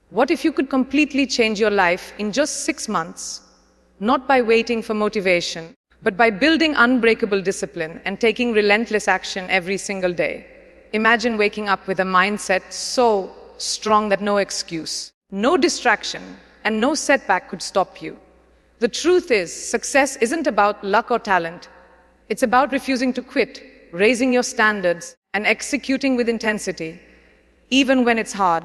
What if you could completely change your life in just 6 months? Not by waiting for motivation, but by building unbreakable discipline and taking relentless action every single day. Imagine waking up with a mindset so strong that no excuse, no distraction, and no setback could stop you. The truth is, success isn't about luck or talent. It's about refusing to quit, raising your standards, and executing with intensity, even when it's hard.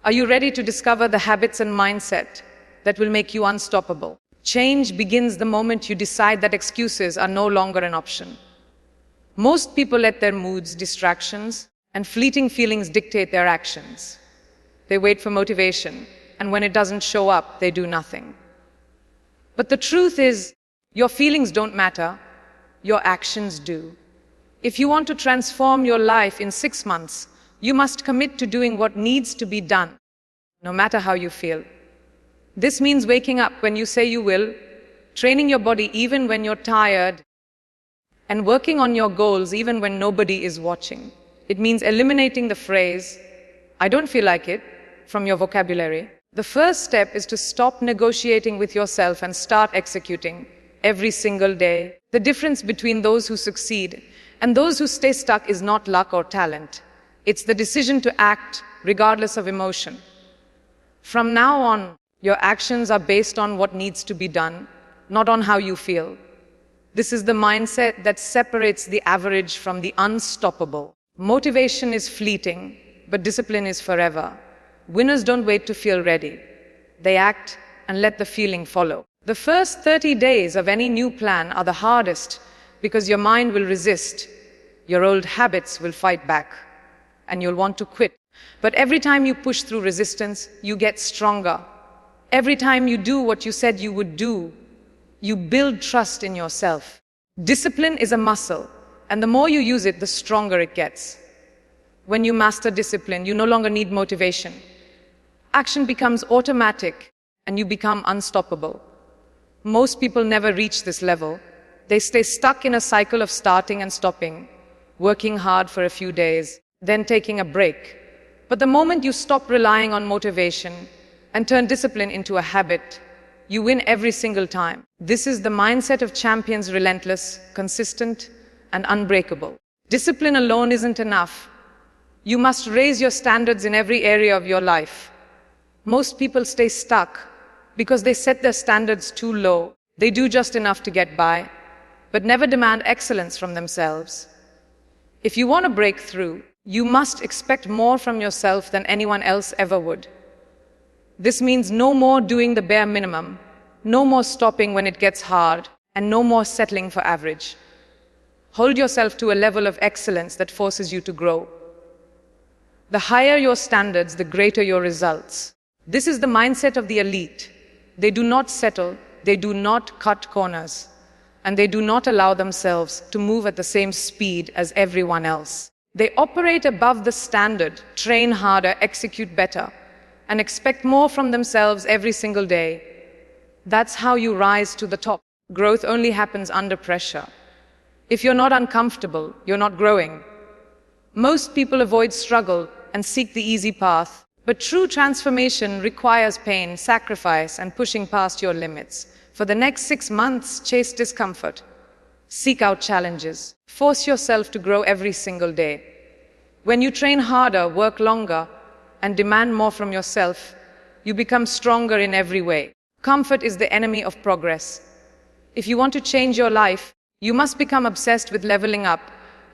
Are you ready to discover the habits and mindset that will make you unstoppable? Change begins the moment you decide that excuses are no longer an option. Most people let their moods, distractions, and fleeting feelings dictate their actions. They wait for motivation, and when it doesn't show up, they do nothing. But the truth is, your feelings don't matter, your actions do. If you want to transform your life in 6 months, you must commit to doing what needs to be done, no matter how you feel. This means waking up when you say you will, training your body even when you're tired, and working on your goals even when nobody is watching. It means eliminating the phrase, "I don't feel like it," from your vocabulary. The first step is to stop negotiating with yourself and start executing every single day. The difference between those who succeed and those who stay stuck is not luck or talent. It's the decision to act regardless of emotion. From now on, your actions are based on what needs to be done, not on how you feel. This is the mindset that separates the average from the unstoppable. Motivation is fleeting, but discipline is forever. Winners don't wait to feel ready. They act and let the feeling follow. The first 30 days of any new plan are the hardest because your mind will resist. Your old habits will fight back, and you'll want to quit. But every time you push through resistance, you get stronger. Every time you do what you said you would do, you build trust in yourself. Discipline is a muscle, and the more you use it, the stronger it gets. When you master discipline, you no longer need motivation. Action becomes automatic, and you become unstoppable. Most people never reach this level. They stay stuck in a cycle of starting and stopping, working hard for a few days, then taking a break. But the moment you stop relying on motivation and turn discipline into a habit, you win every single time. This is the mindset of champions: relentless, consistent, and unbreakable. Discipline alone isn't enough. You must raise your standards in every area of your life. Most people stay stuck because they set their standards too low. They do just enough to get by, but never demand excellence from themselves. If you want to break through, you must expect more from yourself than anyone else ever would. This means no more doing the bare minimum, no more stopping when it gets hard, and no more settling for average. Hold yourself to a level of excellence that forces you to grow. The higher your standards, the greater your results. This is the mindset of the elite. They do not settle, they do not cut corners, and they do not allow themselves to move at the same speed as everyone else. They operate above the standard, train harder, execute better, and expect more from themselves every single day. That's how you rise to the top. Growth only happens under pressure. If you're not uncomfortable, you're not growing. Most people avoid struggle and seek the easy path. But true transformation requires pain, sacrifice, and pushing past your limits. For the next 6 months, chase discomfort. Seek out challenges. Force yourself to grow every single day. When you train harder, work longer, and demand more from yourself, you become stronger in every way. Comfort is the enemy of progress. If you want to change your life, you must become obsessed with leveling up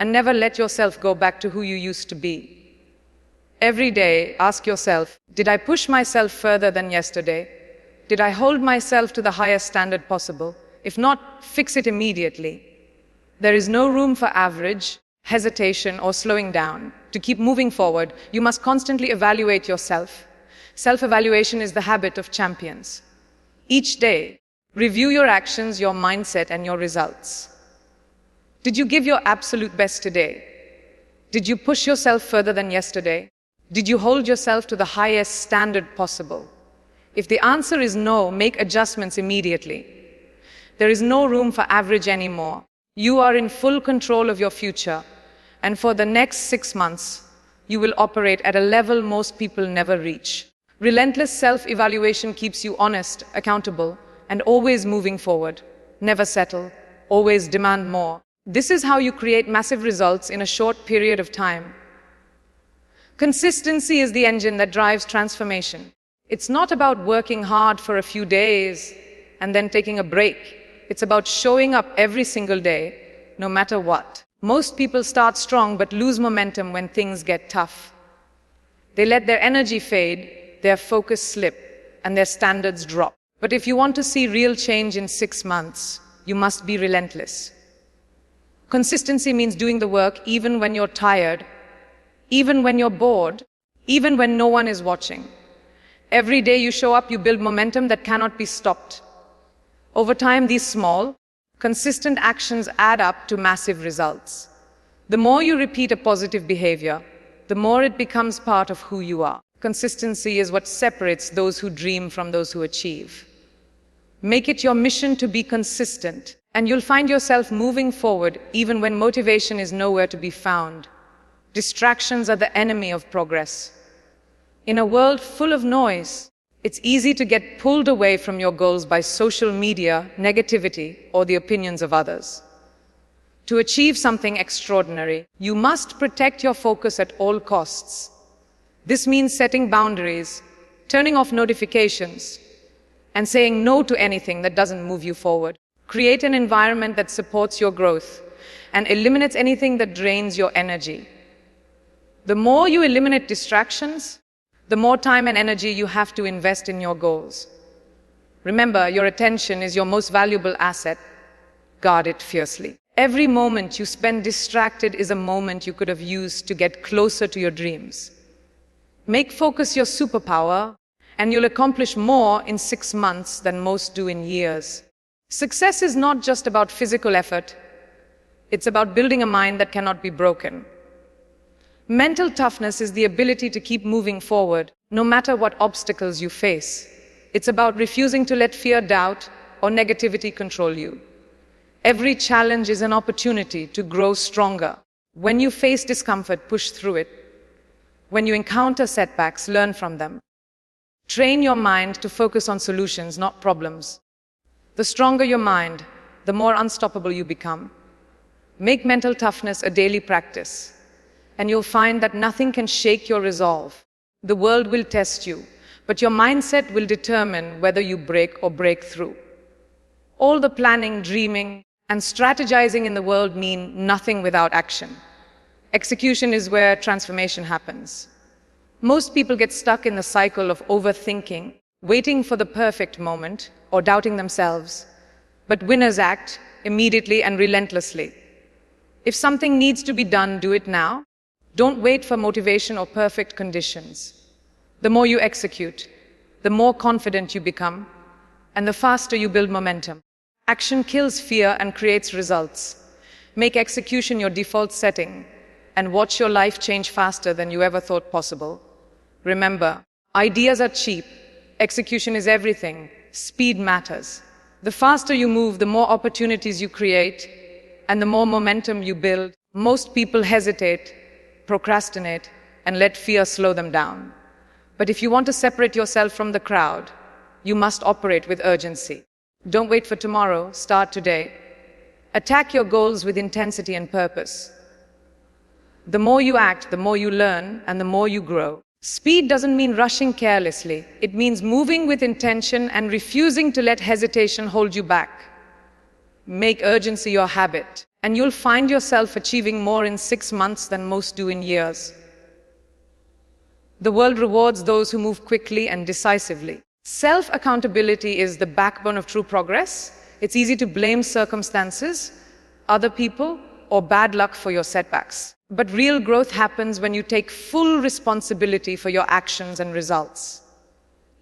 and never let yourself go back to who you used to be. Every day, ask yourself, did I push myself further than yesterday? Did I hold myself to the highest standard possible? If not, fix it immediately. There is no room for average, hesitation, or slowing down. To keep moving forward, you must constantly evaluate yourself. Self-evaluation is the habit of champions. Each day, review your actions, your mindset, and your results. Did you give your absolute best today? Did you push yourself further than yesterday? Did you hold yourself to the highest standard possible? If the answer is no, make adjustments immediately. There is no room for average anymore. You are in full control of your future, and for the next 6 months, you will operate at a level most people never reach. Relentless self-evaluation keeps you honest, accountable, and always moving forward. Never settle, always demand more. This is how you create massive results in a short period of time. Consistency is the engine that drives transformation. It's not about working hard for a few days and then taking a break. It's about showing up every single day, no matter what. Most people start strong but lose momentum when things get tough. They let their energy fade, their focus slip, and their standards drop. But if you want to see real change in 6 months, you must be relentless. Consistency means doing the work even when you're tired, even when you're bored, even when no one is watching. Every day you show up, you build momentum that cannot be stopped. Over time, these small, consistent actions add up to massive results. The more you repeat a positive behavior, the more it becomes part of who you are. Consistency is what separates those who dream from those who achieve. Make it your mission to be consistent, and you'll find yourself moving forward even when motivation is nowhere to be found. Distractions are the enemy of progress. In a world full of noise, it's easy to get pulled away from your goals by social media, negativity, or the opinions of others. To achieve something extraordinary, you must protect your focus at all costs. This means setting boundaries, turning off notifications, and saying no to anything that doesn't move you forward. Create an environment that supports your growth and eliminates anything that drains your energy. The more you eliminate distractions, the more time and energy you have to invest in your goals. Remember, your attention is your most valuable asset. Guard it fiercely. Every moment you spend distracted is a moment you could have used to get closer to your dreams. Make focus your superpower, and you'll accomplish more in 6 months than most do in years. Success is not just about physical effort. It's about building a mind that cannot be broken. Mental toughness is the ability to keep moving forward, no matter what obstacles you face. It's about refusing to let fear, doubt, or negativity control you. Every challenge is an opportunity to grow stronger. When you face discomfort, push through it. When you encounter setbacks, learn from them. Train your mind to focus on solutions, not problems. The stronger your mind, the more unstoppable you become. Make mental toughness a daily practice, and you'll find that nothing can shake your resolve. The world will test you, but your mindset will determine whether you break or break through. All the planning, dreaming, and strategizing in the world mean nothing without action. Execution is where transformation happens. Most people get stuck in the cycle of overthinking, waiting for the perfect moment, or doubting themselves. But winners act immediately and relentlessly. If something needs to be done, do it now. Don't wait for motivation or perfect conditions. The more you execute, the more confident you become, and the faster you build momentum. Action kills fear and creates results. Make execution your default setting, and watch your life change faster than you ever thought possible. Remember, ideas are cheap. Execution is everything. Speed matters. The faster you move, the more opportunities you create, and the more momentum you build. Most people hesitate, procrastinate, and let fear slow them down. But if you want to separate yourself from the crowd, you must operate with urgency. Don't wait for tomorrow, start today. Attack your goals with intensity and purpose. The more you act, the more you learn, and the more you grow. Speed doesn't mean rushing carelessly. It means moving with intention and refusing to let hesitation hold you back. Make urgency your habit, and you'll find yourself achieving more in 6 months than most do in years. The world rewards those who move quickly and decisively. Self-accountability is the backbone of true progress. It's easy to blame circumstances, other people, or bad luck for your setbacks. But real growth happens when you take full responsibility for your actions and results.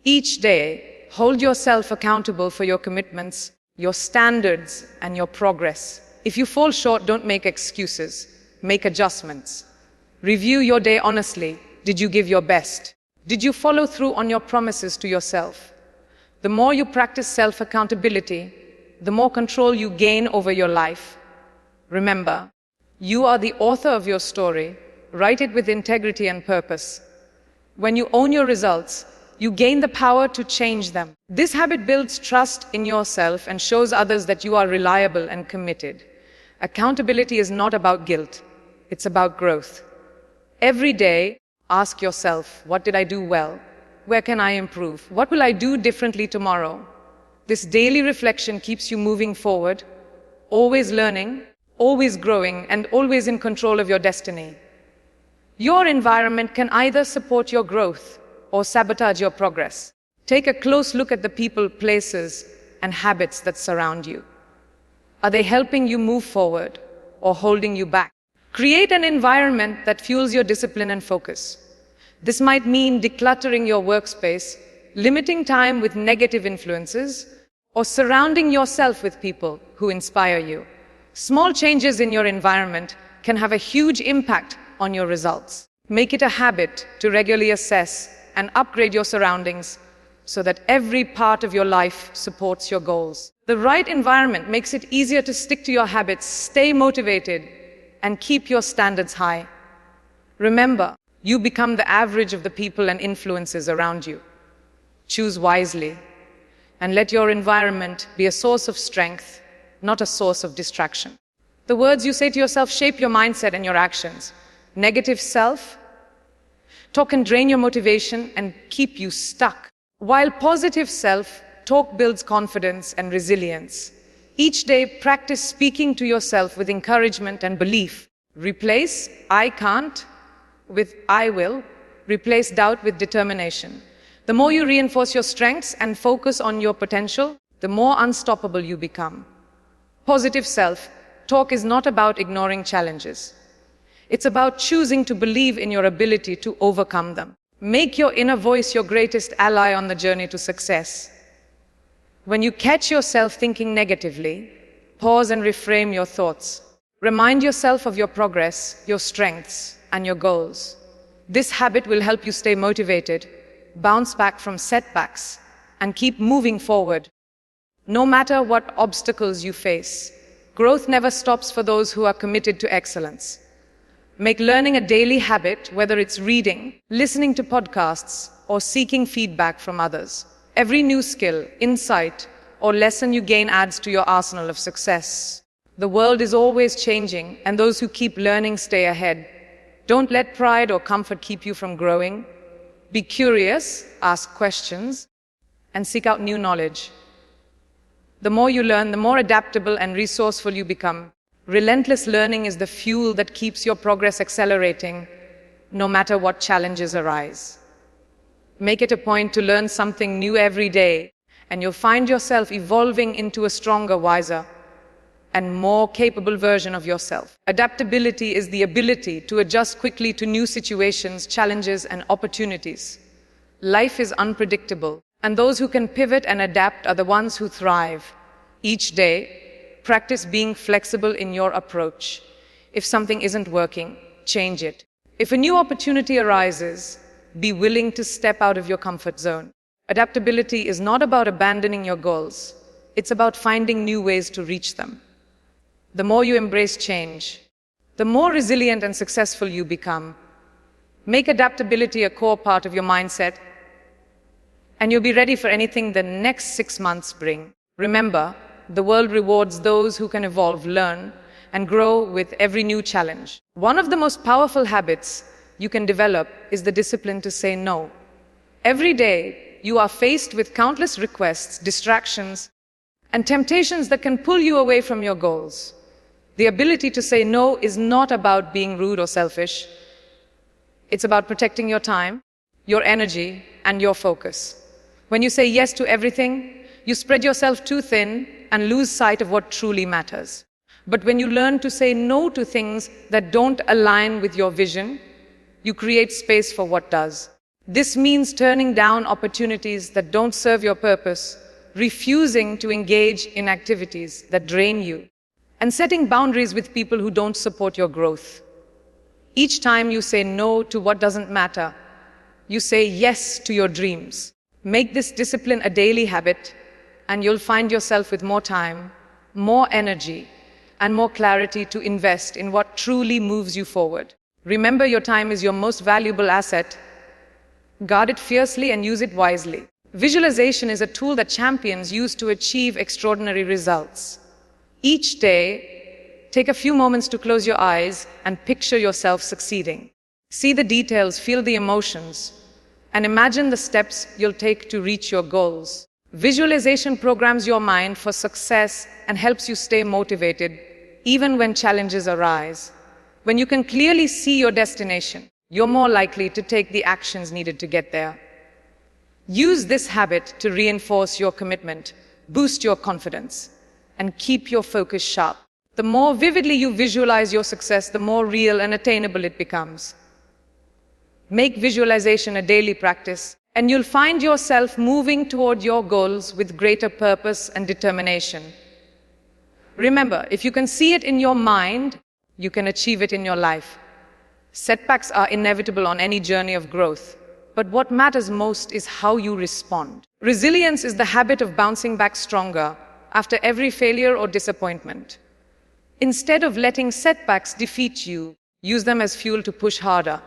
Each day, hold yourself accountable for your commitments, your standards, and your progress. If you fall short, don't make excuses. Make adjustments. Review your day honestly. Did you give your best? Did you follow through on your promises to yourself? The more you practice self-accountability, the more control you gain over your life. Remember, you are the author of your story. Write it with integrity and purpose. When you own your results, you gain the power to change them. This habit builds trust in yourself and shows others that you are reliable and committed. Accountability is not about guilt, it's about growth. Every day, ask yourself, what did I do well? Where can I improve? What will I do differently tomorrow? This daily reflection keeps you moving forward, always learning, always growing, and always in control of your destiny. Your environment can either support your growth or sabotage your progress. Take a close look at the people, places, and habits that surround you. Are they helping you move forward or holding you back? Create an environment that fuels your discipline and focus. This might mean decluttering your workspace, limiting time with negative influences, or surrounding yourself with people who inspire you. Small changes in your environment can have a huge impact on your results. Make it a habit to regularly assess and upgrade your surroundings so that every part of your life supports your goals. The right environment makes it easier to stick to your habits, stay motivated, and keep your standards high. Remember, you become the average of the people and influences around you. Choose wisely and let your environment be a source of strength, not a source of distraction. The words you say to yourself shape your mindset and your actions. Negative self-talk can drain your motivation and keep you stuck, while positive self-talk builds confidence and resilience. Each day, practice speaking to yourself with encouragement and belief. Replace "I can't" with "I will." Replace doubt with determination. The more you reinforce your strengths and focus on your potential, the more unstoppable you become. Positive self-talk is not about ignoring challenges. It's about choosing to believe in your ability to overcome them. Make your inner voice your greatest ally on the journey to success. When you catch yourself thinking negatively, pause and reframe your thoughts. Remind yourself of your progress, your strengths, and your goals. This habit will help you stay motivated, bounce back from setbacks, and keep moving forward. No matter what obstacles you face, growth never stops for those who are committed to excellence. Make learning a daily habit, whether it's reading, listening to podcasts, or seeking feedback from others. Every new skill, insight, or lesson you gain adds to your arsenal of success. The world is always changing, and those who keep learning stay ahead. Don't let pride or comfort keep you from growing. Be curious, ask questions, and seek out new knowledge. The more you learn, the more adaptable and resourceful you become. Relentless learning is the fuel that keeps your progress accelerating, no matter what challenges arise. Make it a point to learn something new every day, and you'll find yourself evolving into a stronger, wiser, and more capable version of yourself. Adaptability is the ability to adjust quickly to new situations, challenges, and opportunities. Life is unpredictable, and those who can pivot and adapt are the ones who thrive. Each day, practice being flexible in your approach. If something isn't working, change it. If a new opportunity arises, be willing to step out of your comfort zone. Adaptability is not about abandoning your goals. It's about finding new ways to reach them. The more you embrace change, the more resilient and successful you become. Make adaptability a core part of your mindset, and you'll be ready for anything the next 6 months bring. Remember, the world rewards those who can evolve, learn, and grow with every new challenge. One of the most powerful habits you can develop is the discipline to say no. Every day, you are faced with countless requests, distractions, and temptations that can pull you away from your goals. The ability to say no is not about being rude or selfish. It's about protecting your time, your energy, and your focus. When you say yes to everything, you spread yourself too thin and lose sight of what truly matters. But when you learn to say no to things that don't align with your vision, you create space for what does. This means turning down opportunities that don't serve your purpose, refusing to engage in activities that drain you, and setting boundaries with people who don't support your growth. Each time you say no to what doesn't matter, you say yes to your dreams. Make this discipline a daily habit, and you'll find yourself with more time, more energy, and more clarity to invest in what truly moves you forward. Remember, your time is your most valuable asset, Guard it fiercely and use it wisely. Visualization is a tool that champions use to achieve extraordinary results. Each day, take a few moments to close your eyes and picture yourself succeeding. See the details, feel the emotions, and imagine the steps you'll take to reach your goals. Visualization programs your mind for success and helps you stay motivated even when challenges arise. When you can clearly see your destination, you're more likely to take the actions needed to get there. Use this habit to reinforce your commitment, boost your confidence, and keep your focus sharp. The more vividly you visualize your success, the more real and attainable it becomes. Make visualization a daily practice, and you'll find yourself moving toward your goals with greater purpose and determination. Remember, if you can see it in your mind, you can achieve it in your life. Setbacks are inevitable on any journey of growth, but what matters most is how you respond. Resilience is the habit of bouncing back stronger after every failure or disappointment. Instead of letting setbacks defeat you, use them as fuel to push harder.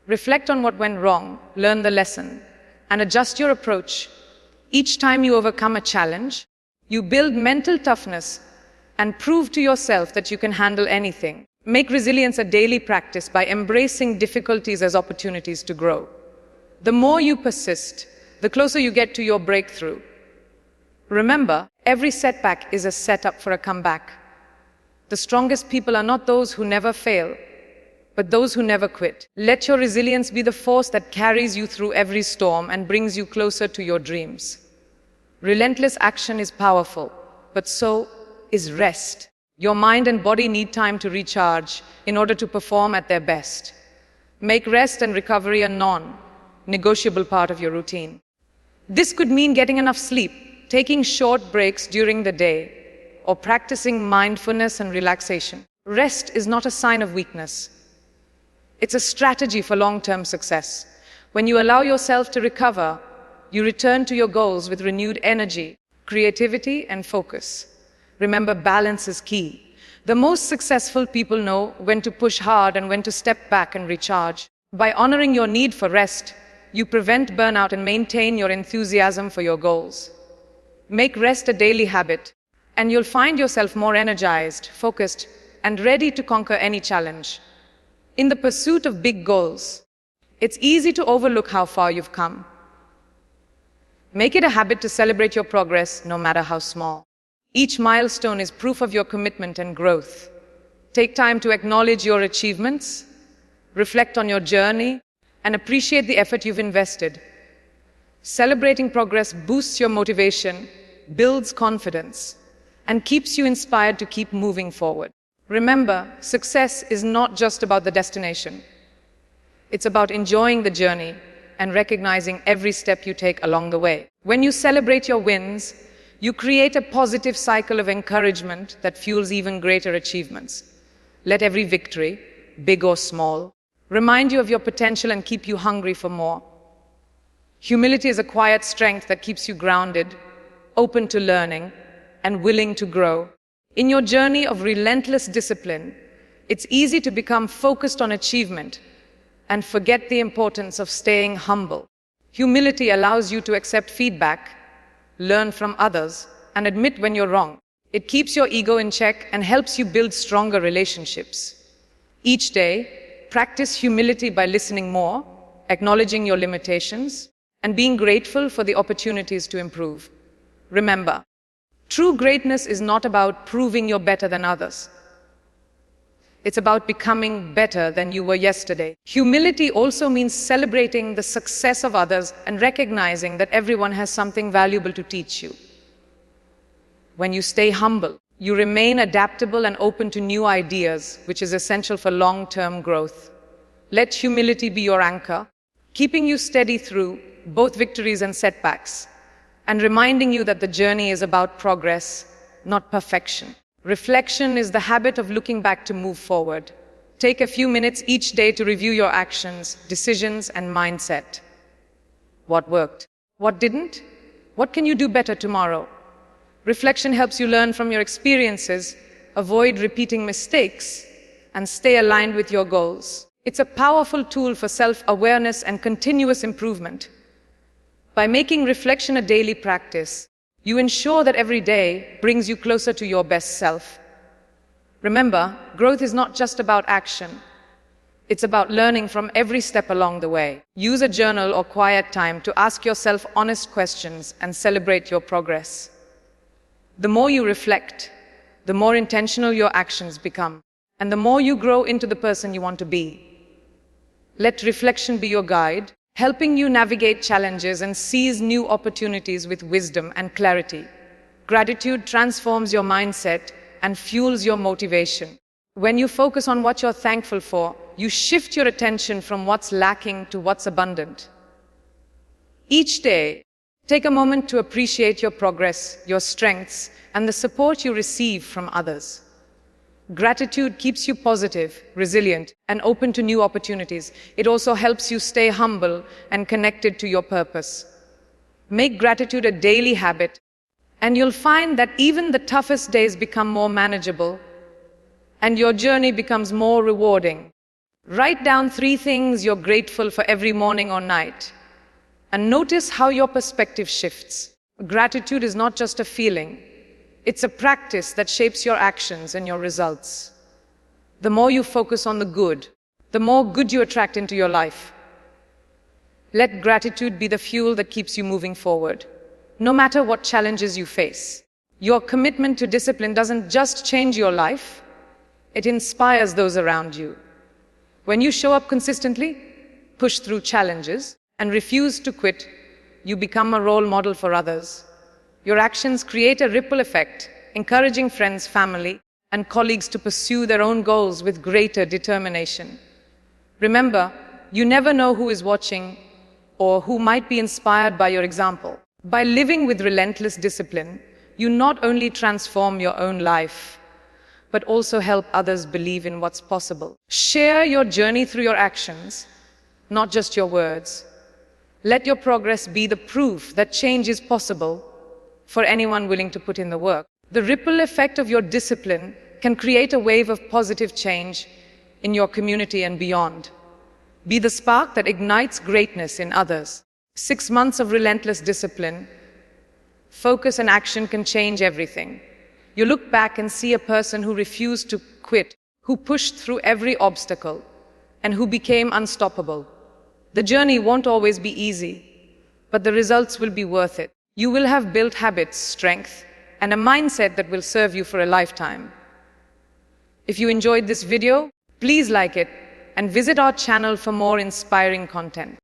Reflect on what went wrong, learn the lesson, and adjust your approach. Each time you overcome a challenge, you build mental toughness and prove to yourself that you can handle anything. Make resilience a daily practice by embracing difficulties as opportunities to grow. The more you persist, the closer you get to your breakthrough. Remember, every setback is a setup for a comeback. The strongest people are not those who never fail, but those who never quit. Let your resilience be the force that carries you through every storm and brings you closer to your dreams. Relentless action is powerful, but so is rest. Your mind and body need time to recharge in order to perform at their best. Make rest and recovery a non-negotiable part of your routine. This could mean getting enough sleep, taking short breaks during the day, or practicing mindfulness and relaxation. Rest is not a sign of weakness. It's a strategy for long-term success. When you allow yourself to recover, you return to your goals with renewed energy, creativity, and focus. Remember, balance is key. The most successful people know when to push hard and when to step back and recharge. By honoring your need for rest, you prevent burnout and maintain your enthusiasm for your goals. Make rest a daily habit, and you'll find yourself more energized, focused, and ready to conquer any challenge. In the pursuit of big goals, it's easy to overlook how far you've come. Make it a habit to celebrate your progress, no matter how small. Each milestone is proof of your commitment and growth. Take time to acknowledge your achievements, reflect on your journey, and appreciate the effort you've invested. Celebrating progress boosts your motivation, builds confidence, and keeps you inspired to keep moving forward. Remember, success is not just about the destination. It's about enjoying the journey and recognizing every step you take along the way. When you celebrate your wins, you create a positive cycle of encouragement that fuels even greater achievements. Let every victory, big or small, remind you of your potential and keep you hungry for more. Humility is a quiet strength that keeps you grounded, open to learning, and willing to grow. In your journey of relentless discipline, it's easy to become focused on achievement and forget the importance of staying humble. Humility allows you to accept feedback, learn from others, and admit when you're wrong. It keeps your ego in check and helps you build stronger relationships. Each day, practice humility by listening more, acknowledging your limitations, and being grateful for the opportunities to improve. Remember, true greatness is not about proving you're better than others. It's about becoming better than you were yesterday. Humility also means celebrating the success of others and recognizing that everyone has something valuable to teach you. When you stay humble, you remain adaptable and open to new ideas, which is essential for long-term growth. Let humility be your anchor, keeping you steady through both victories and setbacks, and reminding you that the journey is about progress, not perfection. Reflection is the habit of looking back to move forward. Take a few minutes each day to review your actions, decisions, and mindset. What worked? What didn't? What can you do better tomorrow? Reflection helps you learn from your experiences, avoid repeating mistakes, and stay aligned with your goals. It's a powerful tool for self-awareness and continuous improvement. By making reflection a daily practice, you ensure that every day brings you closer to your best self. Remember, growth is not just about action. It's about learning from every step along the way. Use a journal or quiet time to ask yourself honest questions and celebrate your progress. The more you reflect, the more intentional your actions become, and the more you grow into the person you want to be. Let reflection be your guide, helping you navigate challenges and seize new opportunities with wisdom and clarity. Gratitude transforms your mindset and fuels your motivation. When you focus on what you're thankful for, you shift your attention from what's lacking to what's abundant. Each day, take a moment to appreciate your progress, your strengths, and the support you receive from others. Gratitude keeps you positive, resilient, and open to new opportunities. It also helps you stay humble and connected to your purpose. Make gratitude a daily habit, and you'll find that even the toughest days become more manageable, and your journey becomes more rewarding. Write down 3 things you're grateful for every morning or night, and notice how your perspective shifts. Gratitude is not just a feeling. It's a practice that shapes your actions and your results. The more you focus on the good, the more good you attract into your life. Let gratitude be the fuel that keeps you moving forward, no matter what challenges you face. Your commitment to discipline doesn't just change your life, it inspires those around you. When you show up consistently, push through challenges, and refuse to quit, you become a role model for others. Your actions create a ripple effect, encouraging friends, family, and colleagues to pursue their own goals with greater determination. Remember, you never know who is watching or who might be inspired by your example. By living with relentless discipline, you not only transform your own life, but also help others believe in what's possible. Share your journey through your actions, not just your words. Let your progress be the proof that change is possible for anyone willing to put in the work. The ripple effect of your discipline can create a wave of positive change in your community and beyond. Be the spark that ignites greatness in others. 6 months of relentless discipline, focus and action can change everything. You look back and see a person who refused to quit, who pushed through every obstacle, and who became unstoppable. The journey won't always be easy, but the results will be worth it. You will have built habits, strength, and a mindset that will serve you for a lifetime. If you enjoyed this video, please like it and visit our channel for more inspiring content.